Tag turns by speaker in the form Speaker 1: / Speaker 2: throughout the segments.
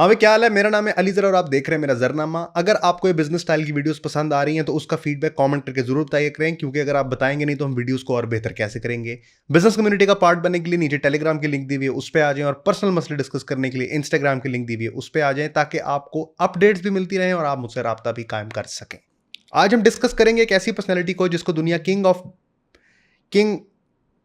Speaker 1: हाँ भाई, क्या हाल है। मेरा नाम है अली जरा और आप देख रहे हैं मेरा जरनामा। अगर आपको ये बिजनेस स्टाइल की वीडियोस पसंद आ रही हैं तो उसका फीडबैक कमेंट करके जरूर बताइए करें, क्योंकि अगर आप बताएंगे नहीं तो हम वीडियोस को और बेहतर कैसे करेंगे। बिजनेस कम्युनिटी का पार्ट बनने के लिए नीचे टेलीग्राम की लिंक दी हुई है, उस पर आ जाएं। और पर्सनल मसले डिस्कस करने के लिए इंस्टाग्राम की लिंक दी हुई है, उस पर आ जाएं, ताकि आपको अपडेट्स भी मिलती रहें और आप मुझसे रब्ता भी कायम कर सकें। आज हम डिस्कस करेंगे एक ऐसी पर्सनैलिटी को जिसको दुनिया king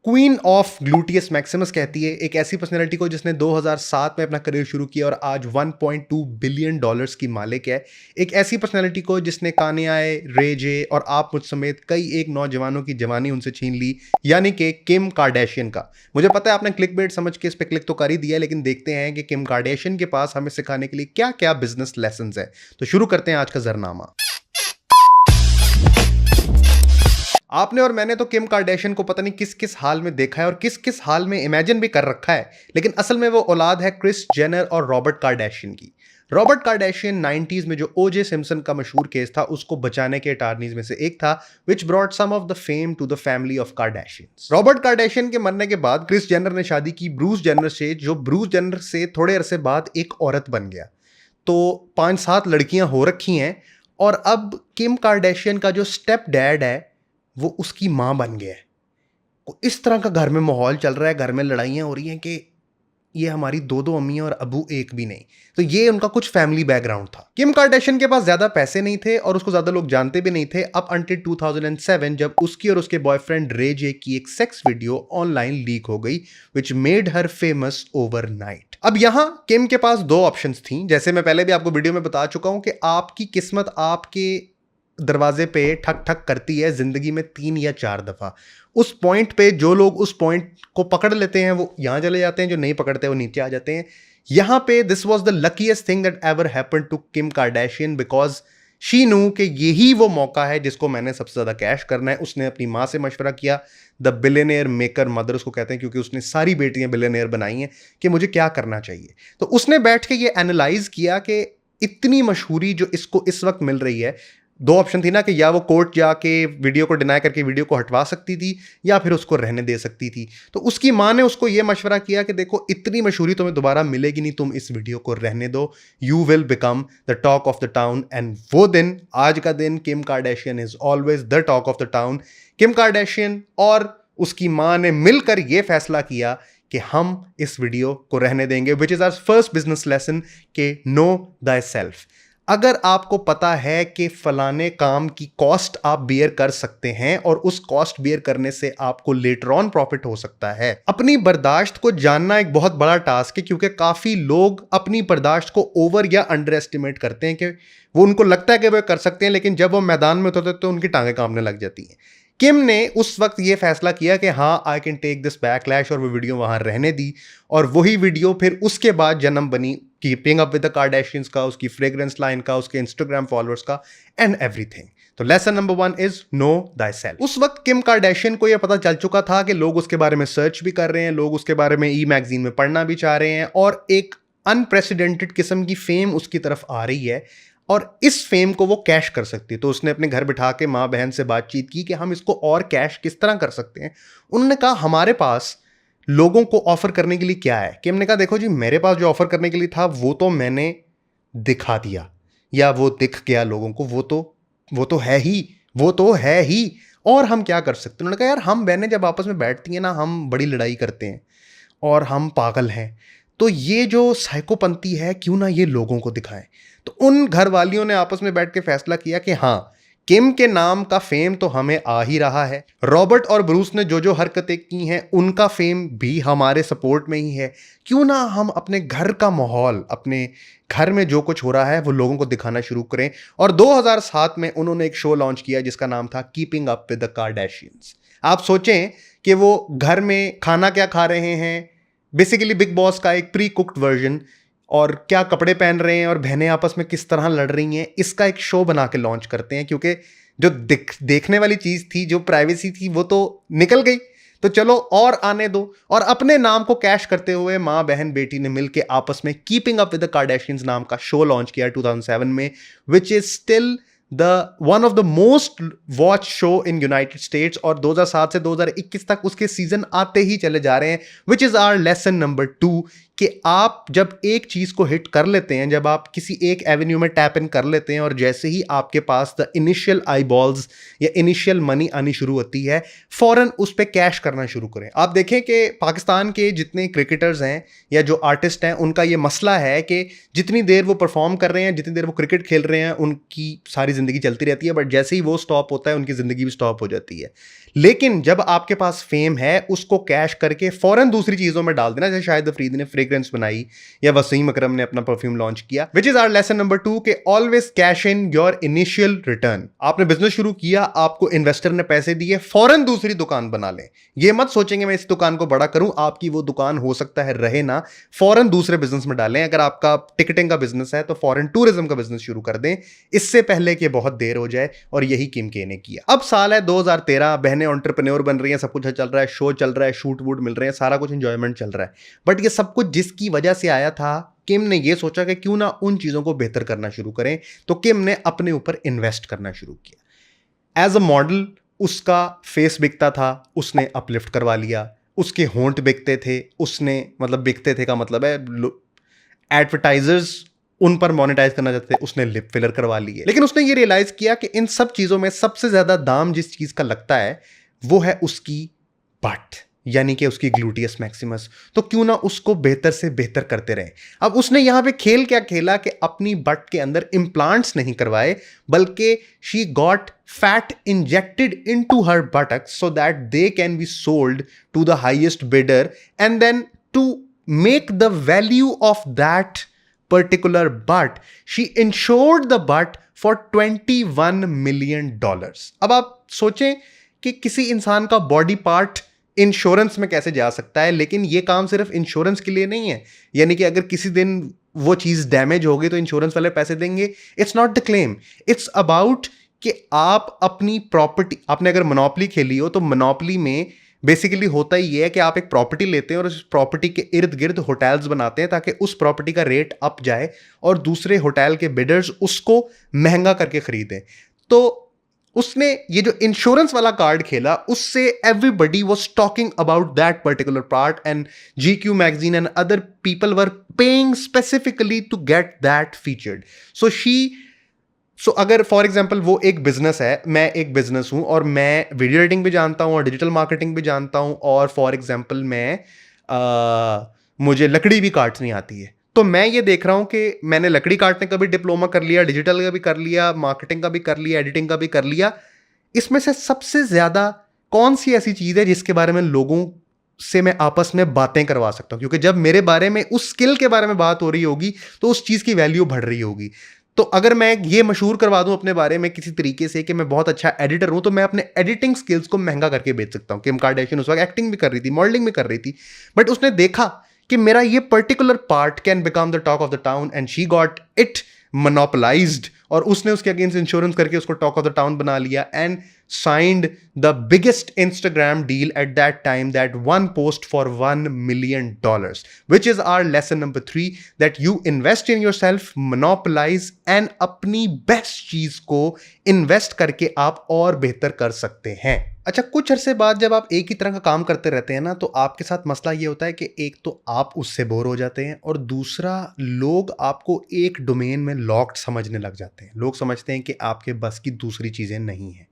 Speaker 1: queen of gluteus Maximus कहती है। एक ऐसी पर्सनैलिटी को जिसने 2007 में अपना करियर शुरू किया और आज 1.2 बिलियन डॉलर्स की मालिक है। एक ऐसी पर्सनैलिटी को जिसने कान्ये, रे जे और आप मुझ समेत कई एक नौजवानों की जवानी उनसे छीन ली, यानी कि किम कार्दाशियन का। मुझे पता है आपने क्लिक बेट समझ के इस पर क्लिक तो कर ही दिया, लेकिन देखते हैं कि किम कार्दाशियन के पास हमें सिखाने के लिए क्या क्या बिजनेस लेसन है। तो शुरू करते हैं आज का जरनामा। आपने और मैंने तो किम कार्दाशियन को पता नहीं किस किस हाल में देखा है और किस किस हाल में इमेजिन भी कर रखा है, लेकिन असल में वो औलाद है क्रिस जेनर और रॉबर्ट कार्दाशियन की। रॉबर्ट कार्दाशियन 90s में जो ओजे सिम्पसन का मशहूर केस था उसको बचाने के अटॉर्नीज में से एक था, which brought some of the fame to the family of Kardashians. Robert Kardashian के मरने के बाद क्रिस जेनर ने शादी की ब्रूस जेनर से, जो ब्रूस जेनर से थोड़े अरसे बाद एक औरत बन गया। तो 5-7 लड़कियां हो रखी हैं और अब किम कार्दाशियन का जो स्टेप डैड है वो उसकी मां बन गया है। इस तरह का घर में माहौल चल रहा है, घर में लड़ाइयां हो रही हैं कि ये हमारी दो अम्मी और अबू एक भी नहीं। तो ये उनका कुछ फैमिली बैकग्राउंड था। किम कार्दाशियन के पास ज्यादा पैसे नहीं थे और उसको ज्यादा लोग जानते भी नहीं थे, अप अंटिल 2007 जब उसकी और उसके बॉयफ्रेंड रे जे की एक सेक्स वीडियो ऑनलाइन लीक हो गई, which made her famous overnight. अब यहां किम के पास दो ऑप्शंस थी। जैसे मैं पहले भी आपको वीडियो में बता चुका हूं कि आपकी किस्मत आपके दरवाजे पे ठक ठक करती है जिंदगी में 3 या 4 दफा। उस पॉइंट पे जो लोग उस पॉइंट को पकड़ लेते हैं वो यहां चले जाते हैं, जो नहीं पकड़ते वो नीचे आ जाते हैं। यहां पे this was the luckiest thing that ever happened to Kim Kardashian, because she knew कि यही वो मौका है जिसको मैंने सबसे ज्यादा कैश करना है। उसने अपनी मां से मशवरा किया, द बिलियनियर मेकर मदर उसको कहते हैं, क्योंकि उसने सारी बेटियां बिलियनियर बनाई हैं, कि मुझे क्या करना चाहिए। तो उसने बैठ के ये एनालाइज किया कि इतनी मशहूरी जो इसको इस वक्त मिल रही है, दो ऑप्शन थी ना, कि या वो कोर्ट जाके वीडियो को डिनाई करके वीडियो को हटवा सकती थी या फिर उसको रहने दे सकती थी। तो उसकी मां ने उसको ये मशवरा किया कि देखो इतनी मशहूरी तुम्हें दोबारा मिलेगी नहीं, तुम इस वीडियो को रहने दो, you will become the talk of the town. And वो दिन, आज का दिन, Kim Kardashian is always the talk of the town. Kim Kardashian और उसकी मां ने मिलकर यह फैसला किया कि हम इस वीडियो को रहने देंगे, which is our first business lesson के नो दाई सेल्फ। अगर आपको पता है कि फलाने काम की कॉस्ट आप बियर कर सकते हैं और उस कॉस्ट बियर करने से आपको लेटर ऑन प्रॉफिट हो सकता है। अपनी बर्दाश्त को जानना एक बहुत बड़ा टास्क है, क्योंकि काफी लोग अपनी बर्दाश्त को ओवर या अंडर एस्टिमेट करते हैं कि वो, उनको लगता है कि वो कर सकते हैं, लेकिन जब वो मैदान में उतरते तो उनकी टांगें कांपने लग जाती हैं। किम ने उस वक्त ये फैसला किया कि हाँ, I can take this backlash, और वो वीडियो वहां रहने दी। और वही वीडियो फिर उसके बाद जन्म बनी कीपिंग अप विद द कार्दाशियंस का, उसकी फ्रेग्रेंस लाइन का, उसके इंस्टाग्राम फॉलोअर्स का, एंड एवरीथिंग। तो lesson number 1 is no thy self. उस वक्त किम कार्दाशियन को यह पता चल चुका था कि लोग उसके बारे में सर्च भी कर रहे हैं, लोग उसके बारे में ई मैगजीन में पढ़ना भी चाह रहे हैं, और एक अनप्रेसिडेंटेड किस्म की फेम उसकी तरफ आ रही है और इस फेम को वो कैश कर सकती है। तो उसने अपने घर बिठा के माँ बहन से बातचीत की कि हम इसको और कैश किस तरह कर सकते हैं। उन्होंने कहा हमारे पास लोगों को ऑफर करने के लिए क्या है। किम ने कहा देखो जी, मेरे पास जो ऑफर करने के लिए था वो तो मैंने दिखा दिया, या वो दिख गया लोगों को, वो तो है ही, और हम क्या कर सकते हैं। उन्होंने कहा यार, हम बहनें जब आपस में बैठती हैं ना, हम बड़ी लड़ाई करते हैं और हम पागल हैं, तो ये जो साइकोपंथी है क्यों ना ये लोगों को दिखाएं। तो उन घर वालियों ने आपस में बैठ के फैसला किया कि हाँ, किम के नाम का फेम तो हमें आ ही रहा है, रॉबर्ट और ब्रूस ने जो जो हरकतें की हैं उनका फेम भी हमारे सपोर्ट में ही है, क्यों ना हम अपने घर का माहौल, अपने घर में जो कुछ हो रहा है वो लोगों को दिखाना शुरू करें। और 2007 में उन्होंने एक शो लॉन्च किया जिसका नाम था कीपिंग अप विद द कार्दाशियंस। आप सोचें कि वो घर में खाना क्या खा रहे हैं, बेसिकली बिग बॉस का एक प्री कुक्ड वर्जन, और क्या कपड़े पहन रहे हैं और बहनें आपस में किस तरह लड़ रही हैं, इसका एक शो बना के लॉन्च करते हैं। क्योंकि जो देखने वाली चीज थी, जो प्राइवेसी थी, वो तो निकल गई, तो चलो और आने दो। और अपने नाम को कैश करते हुए माँ बहन बेटी ने मिलकर आपस में कीपिंग अप विद द कार्दाशियंस नाम का शो लॉन्च किया 2007 में, which is still one of the most watch show in United states. और 2007 से 2021 तक उसके सीजन आते ही चले जा रहे हैं, which is our lesson number 2, कि आप जब एक चीज को हिट कर लेते हैं, जब आप किसी एक एवेन्यू में टैप इन कर लेते हैं और जैसे ही आपके पास द इनिशियल आई बॉल्स या इनिशियल मनी आनी शुरू होती है, फौरन उस पर कैश करना शुरू करें। आप देखें कि पाकिस्तान के जितने क्रिकेटर्स हैं या जो आर्टिस्ट हैं, उनका ये मसला है कि जितनी देर वो परफॉर्म कर रहे हैं, जितनी देर वो क्रिकेट खेल रहे हैं, उनकी सारी जिंदगी चलती रहती है, बट जैसे ही वो स्टॉप होता है उनकी जिंदगी भी स्टॉप हो जाती है। लेकिन जब आपके पास फेम है, उसको कैश करके फौरन दूसरी चीजों में डाल देना, जैसे शाहिद अफरीदी ने फ्रेग्रेंस बनाई या वसीम अकरम ने अपना परफ्यूम लॉन्च किया। Which is our lesson number 2 के always cash in your initial return. आपने बिजनेस शुरू किया, आपको इन्वेस्टर ने पैसे दिए, फौरन दूसरी दुकान बना लें। ये मत सोचेंगे मैं इस दुकान को बड़ा करूं, आपकी वो दुकान हो सकता है रहे ना, फौरन दूसरे बिजनेस में डालें। अगर आपका टिकटिंग का बिजनेस है तो फौरन टूरिज्म का बिजनेस शुरू कर दें, इससे पहले कि बहुत देर हो जाए। और यही किम के ने किया। अब साल है 2013, बहनें एंटरप्रेन्योर बन रही हैं, सब कुछ चल रहा है, शो चल रहा है, शूट वूट मिल रहे हैं, सारा कुछ एंजॉयमेंट चल रहा है। बट ये सब कुछ जिसकी वजह से आया था, किम ने ये सोचा कि क्यों ना उन चीजों को बेहतर करना शुरू करें। तो किम ने अपने ऊपर इन्वेस्ट करना शुरू किया। एज अ मॉडल उसका फेस बिकता था, उसने अपलिफ्ट करवा लिया। उसके होंठ बिकते थे, उसने मतलब बिकते थे का मतलब है एडवर्टाइजर्स उन पर मोनेटाइज करना चाहते थे, उसने लिप फिलर करवा लिए। लेकिन उसने ये रियलाइज किया कि इन सब चीजों में सबसे ज्यादा दाम जिस चीज का लगता है वो है उसकी बट, यानी कि उसकी ग्लूटियस मैक्सिमस। तो क्यों ना उसको बेहतर से बेहतर करते रहें। अब उसने यहां पे खेल क्या खेला कि अपनी बट के अंदर इंप्लांट्स नहीं करवाए, बल्कि she got fat injected into her buttocks so that they can be sold to the highest bidder, and then to make the value of that particular butt, she insured the butt for $21 million. अब आप सोचें कि किसी इंसान का body part insurance में कैसे जा सकता है, लेकिन ये काम सिर्फ इंश्योरेंस के लिए नहीं है। यानी कि अगर किसी दिन वो चीज डैमेज हो गई तो इंश्योरेंस वाले पैसे देंगे। It's not the claim, it's about कि आप अपनी प्रॉपर्टी, आपने अगर मोनोपोली खेली हो तो मोनोपोली में बेसिकली होता ही है कि आप एक प्रॉपर्टी लेते हैं और उस प्रॉपर्टी के इर्द गिर्द होटल्स बनाते हैं ताकि उस प्रॉपर्टी का रेट अप जाए और दूसरे होटल के बिडर्स उसको महंगा करके खरीदें। तो उसने ये जो इंश्योरेंस वाला कार्ड खेला, उससे everybody was talking about that particular part, and GQ magazine and other people were paying specifically to get that featured. So अगर फॉर एग्जाम्पल वो एक बिजनेस है, मैं एक बिजनेस हूं और मैं वीडियो एडिटिंग भी जानता हूं और डिजिटल मार्केटिंग भी जानता हूं, और फॉर एग्जाम्पल मुझे लकड़ी भी काटनी आती है, तो मैं ये देख रहा हूं कि मैंने लकड़ी काटने का भी डिप्लोमा कर लिया, डिजिटल का भी कर लिया, मार्केटिंग का भी कर लिया, एडिटिंग का भी कर लिया। इसमें से सबसे ज्यादा कौन सी ऐसी चीज है जिसके बारे में लोगों से मैं आपस में बातें करवा सकता हूं? क्योंकि जब मेरे बारे में, उस स्किल के बारे में बात हो रही होगी तो उस चीज की वैल्यू बढ़ रही होगी। तो अगर मैं ये मशहूर करवा दूं अपने बारे में किसी तरीके से कि मैं बहुत अच्छा एडिटर हूं, तो मैं अपने एडिटिंग स्किल्स को महंगा करके बेच सकता हूं। किम कार्दाशियन उस वक्त एक्टिंग भी कर रही थी, मॉडलिंग भी कर रही थी, बट उसने देखा कि मेरा ये particular part can become the talk of the town, and she got it monopolised, और उसने उसके अगेंस्ट इंश्योरेंस करके उसको टॉक ऑफ द टाउन बना लिया, and signed the biggest Instagram deal at that time, that one post for $1 million, which is our lesson number 3, that you invest in yourself, monopolize, and अपनी best चीज को invest करके आप और बेहतर कर सकते हैं। अच्छा, कुछ अरसे बाद जब आप एक ही तरह का काम करते रहते हैं ना, तो आपके साथ मसला ये होता है कि एक तो आप उससे बोर हो जाते हैं, और दूसरा लोग आपको एक डोमेन में लॉक्ड समझने लग जाते हैं। लोग समझते हैं कि आपके बस की दूसरी चीज़ें नहीं हैं।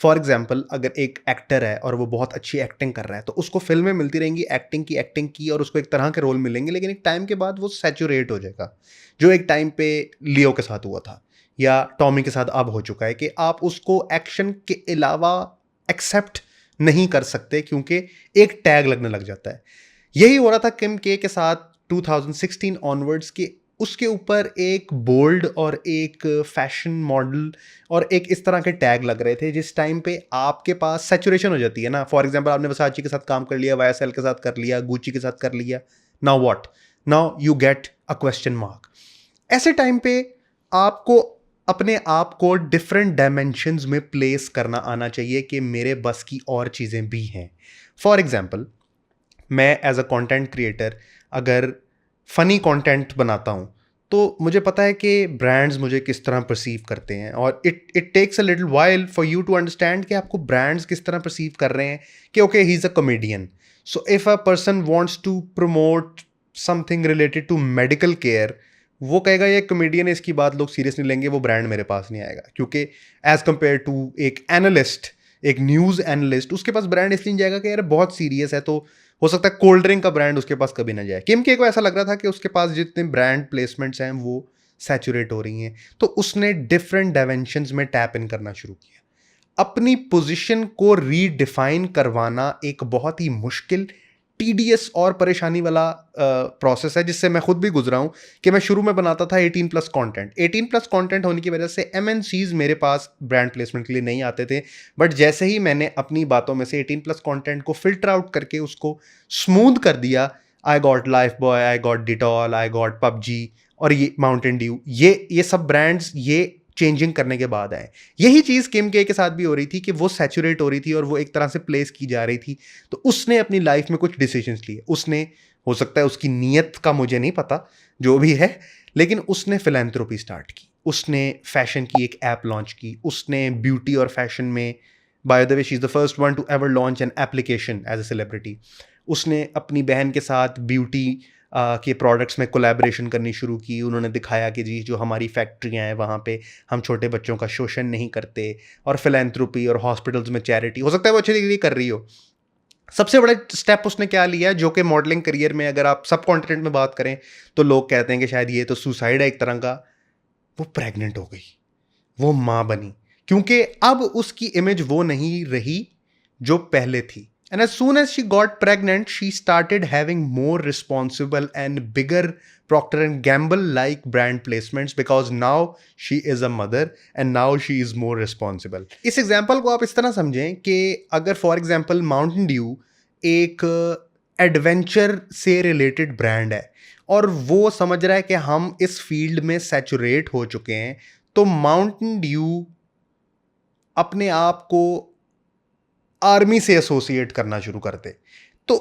Speaker 1: फॉर एग्जाम्पल, अगर एक एक्टर है और वो बहुत अच्छी एक्टिंग कर रहा है, तो उसको फिल्में मिलती रहेंगी, एक्टिंग की और उसको एक तरह के रोल मिलेंगे, लेकिन एक टाइम के बाद वो सैचुरेट हो जाएगा, जो एक टाइम पे लियो के साथ हुआ था या टॉमी के साथ अब हो चुका है, कि आप उसको एक्शन के अलावा एक्सेप्ट नहीं कर सकते क्योंकि एक टैग लगने लग जाता है। यही हो रहा था किम के साथ 2016 ऑनवर्ड्स के। उसके ऊपर एक बोल्ड और एक फैशन मॉडल और एक इस तरह के टैग लग रहे थे, जिस टाइम पे आपके पास सैचुरेशन हो जाती है ना। फॉर एग्जांपल, आपने वर्साचे के साथ काम कर लिया, YSL के साथ कर लिया, गुची के साथ कर लिया, now what, now you get a question mark. ऐसे टाइम पे आपको अपने आप को डिफरेंट डायमेंशंस में प्लेस करना आना चाहिए कि मेरे बस की और चीज़ें भी हैं। फॉर एग्जाम्पल, मैं एज अ कंटेंट क्रिएटर अगर फ़नी कंटेंट बनाता हूँ, तो मुझे पता है कि ब्रांड्स मुझे किस तरह परसीव करते हैं, और it takes a little while for you to understand कि आपको ब्रांड्स किस तरह परसीव कर रहे हैं, कि okay, he is a comedian, so if a person wants to promote something related to medical care, वो कहेगा ये कॉमेडियन है, इसकी बात लोग सीरियस नहीं लेंगे, वो ब्रांड मेरे पास नहीं आएगा। क्योंकि एज कंपेयर टू एक एनालिस्ट, एक न्यूज़ एनालिस्ट, उसके पास ब्रांड इसलिए नहीं जाएगा कि यार बहुत सीरियस है, तो हो सकता है कोल्ड ड्रिंक का ब्रांड उसके पास कभी ना जाए। किम के को ऐसा लग रहा था कि उसके पास जितने ब्रांड प्लेसमेंट्स हैं वो सैचुरेट हो रही हैं, तो उसने डिफरेंट डायमेंशंस में टैप इन करना शुरू किया। अपनी पोजीशन को रीडिफाइन करवाना एक बहुत ही मुश्किल, टीडीएस और परेशानी वाला प्रोसेस है, जिससे मैं खुद भी गुजरा हूं कि मैं शुरू में बनाता था 18+ कंटेंट। 18+ कंटेंट होने की वजह से एमएनसीज मेरे पास ब्रांड प्लेसमेंट के लिए नहीं आते थे। बट जैसे ही मैंने अपनी बातों में से 18+ कंटेंट को फिल्टर आउट करके उसको स्मूथ कर दिया, I got life boy, I got Dettol, I got PUBG और ये माउंटेन ड्यू, ये सब ब्रांड्स ये चेंजिंग करने के बाद आए। यही चीज किम के साथ भी हो रही थी कि वो सैचुरेट हो रही थी और वो एक तरह से प्लेस की जा रही थी। तो उसने अपनी लाइफ में कुछ डिसीजंस लिए। उसने, हो सकता है उसकी नीयत का मुझे नहीं पता, जो भी है, लेकिन उसने फिलैंथ्रोपी स्टार्ट की, उसने फैशन की एक ऐप लॉन्च की, उसने ब्यूटी और फैशन में, by the way she is the first one to ever launch an application as a celebrity. उसने अपनी बहन के साथ ब्यूटी के प्रोडक्ट्स में कोलैबोरेशन करनी शुरू की। उन्होंने दिखाया कि जी जो हमारी फैक्ट्रियाँ हैं वहाँ पे हम छोटे बच्चों का शोषण नहीं करते, और फिलैंथ्रोपी और हॉस्पिटल्स में चैरिटी, हो सकता है वो अच्छी तरीके कर रही हो। सबसे बड़ा स्टेप उसने क्या लिया, जो कि मॉडलिंग करियर में अगर आप सब कॉन्टिनेंट में बात करें तो लोग कहते हैं कि शायद ये तो सुसाइड है एक तरह का। वो प्रेग्नेंट हो गई, वो माँ बनी, क्योंकि अब उसकी इमेज वो नहीं रही जो पहले थी। And as soon as she got pregnant, she started having more responsible and bigger Procter and Gamble like brand placements, because now she is a mother and now she is more responsible. इस example को आप इस तरह समझें कि अगर for example Mountain Dew एक adventure से रिलेटेड ब्रांड है और वो समझ रहा है कि हम इस फील्ड में सैचुरेट हो चुके हैं, तो माउंटेन ड्यू अपने आप को आर्मी से एसोसिएट करना शुरू करते। तो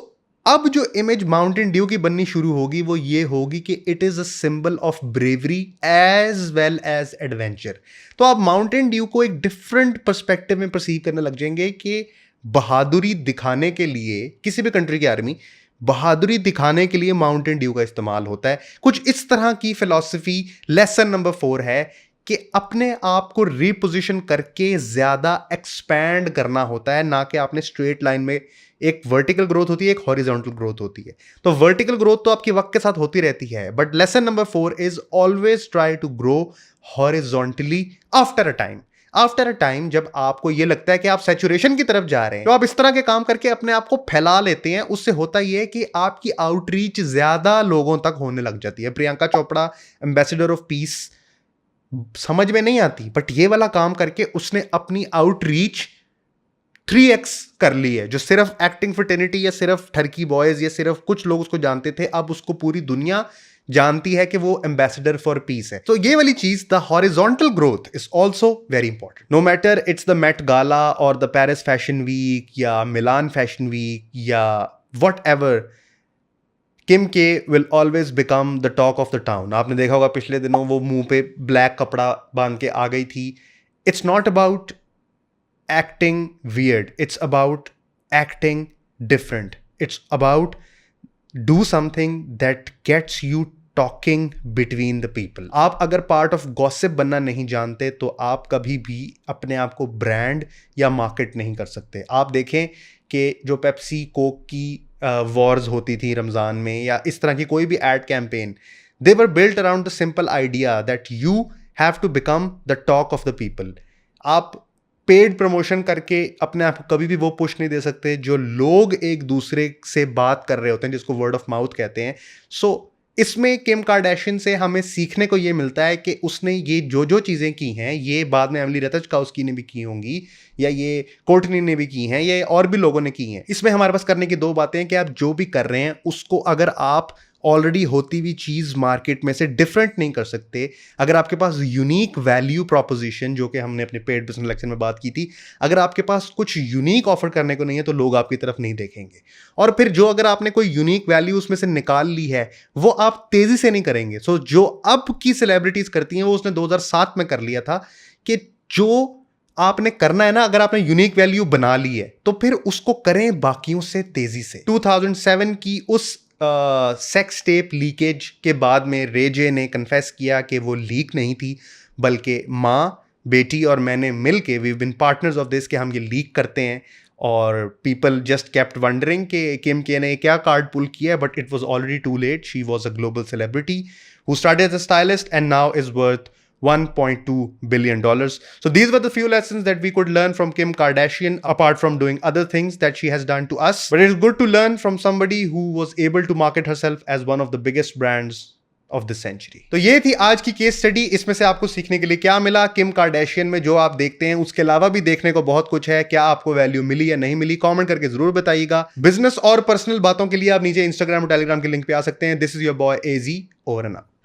Speaker 1: अब जो इमेज माउंटेन ड्यू की बननी शुरू होगी वो ये होगी कि it is a symbol of bravery as well as adventure. तो आप माउंटेन ड्यू को एक डिफरेंट पर्सपेक्टिव में परसीव करने लग जाएंगे कि बहादुरी दिखाने के लिए, किसी भी कंट्री की आर्मी बहादुरी दिखाने के लिए माउंटेन ड्यू का इस्तेमाल होता है। कुछ इस तरह की फिलॉसफी लेसन नंबर 4 है कि अपने आप को रिपोजिशन करके ज्यादा एक्सपैंड करना होता है, ना कि आपने स्ट्रेट लाइन में, एक वर्टिकल ग्रोथ होती है, एक हॉरिजॉन्टल ग्रोथ होती है। तो वर्टिकल ग्रोथ तो आपकी वक्त के साथ होती रहती है, but lesson number 4 is always try to grow horizontally after a time. After a time जब आपको यह लगता है कि आप सैचुरेशन की तरफ जा रहे हैं, तो आप इस तरह के काम करके अपने आप को फैला लेते हैं। उससे होता यह है कि आपकी आउटरीच ज्यादा लोगों तक होने लग जाती है। Priyanka Chopra ambassador of peace समझ में नहीं आती, बट ये वाला काम करके उसने अपनी आउटरीच 3x कर ली है। जो सिर्फ एक्टिंग फ्रेटर्निटी या सिर्फ ठरकी बॉयज या सिर्फ कुछ लोग उसको जानते थे, अब उसको पूरी दुनिया जानती है कि वो एम्बेसडर फॉर पीस है। तो ये वाली चीज, the horizontal growth is also very important. No matter it's the Met Gala और द पेरिस फैशन वीक या मिलान फैशन वीक या whatever, Kim K will always become the talk of the town. आपने देखा होगा पिछले दिनों वो मुंह पे ब्लैक कपड़ा बांध के आ गई थी। It's not about acting weird, it's about acting different, it's about do something that gets you talking between the people. आप अगर पार्ट ऑफ गॉसिप बनना नहीं जानते तो आप कभी भी अपने आप को ब्रांड या मार्केट नहीं कर सकते। आप देखें कि जो पेप्सी कोक की वॉर्स होती थी रमज़ान में, या इस तरह की कोई भी ad campaign, they were built around the simple idea that you have to become the talk of the people. आप पेड प्रमोशन करके अपने आप को कभी भी वो पुश नहीं दे सकते जो लोग एक दूसरे से बात कर रहे होते हैं, जिसको वर्ड ऑफ माउथ कहते हैं। सो इसमें किम कार्दाशियन से हमें सीखने को ये मिलता है कि उसने ये जो जो चीज़ें की हैं, ये बाद में एमिली रतचकाउस्की ने भी की होंगी, या ये कोर्टनी ने भी की हैं, या और भी लोगों ने की हैं। इसमें हमारे पास करने की दो बातें हैं कि आप जो भी कर रहे हैं उसको अगर आप ऑलरेडी होती हुई चीज़ मार्केट में से डिफरेंट नहीं कर सकते, अगर आपके पास यूनिक वैल्यू प्रोपोजिशन, जो कि हमने अपने पेड बिजनेस लेक्चर में बात की थी, अगर आपके पास कुछ यूनिक ऑफर करने को नहीं है तो लोग आपकी तरफ नहीं देखेंगे। और फिर जो अगर आपने कोई यूनिक वैल्यू उसमें से निकाल ली है वो आप तेजी से नहीं करेंगे। सो जो अब की सेलिब्रिटीज करती हैं वो उसने 2007 में कर लिया था कि जो आपने करना है ना, अगर आपने यूनिक वैल्यू बना ली है तो फिर उसको करें बाकियों से तेजी से। 2007 की उस सेक्स टेप लीकेज के बाद में रे जे ने कन्फेस किया कि वो लीक नहीं थी, बल्कि माँ, बेटी और मैंने मिल के we been partners of this, कि हम ये लीक करते हैं। और पीपल जस्ट केप्ट वंडरिंग कि किम के ने क्या कार्ड पुल किया, but it was already too late. She was a global celebrity who started as a stylist and now is worth $1.2 billion. So these were the few lessons that we could learn from Kim Kardashian, apart from doing other things that she has done to us. But it is good to learn from somebody who was able to market herself as one of the biggest brands of the century. तो ये थी आज की case study. इसमें से आपको सीखने के लिए क्या मिला, किम कार्डेशियन में जो आप देखते हैं उसके अलावा भी देखने को बहुत कुछ है। क्या आपको वैल्यू मिली या नहीं मिली, कमेंट करके जरूर बताइएगा। बिजनेस और पर्सनल बातों के लिए आप नीचे इंस्टाग्राम और टेलीग्राम के लिंक पे आ सकते हैं। This is your boy AG, over and out.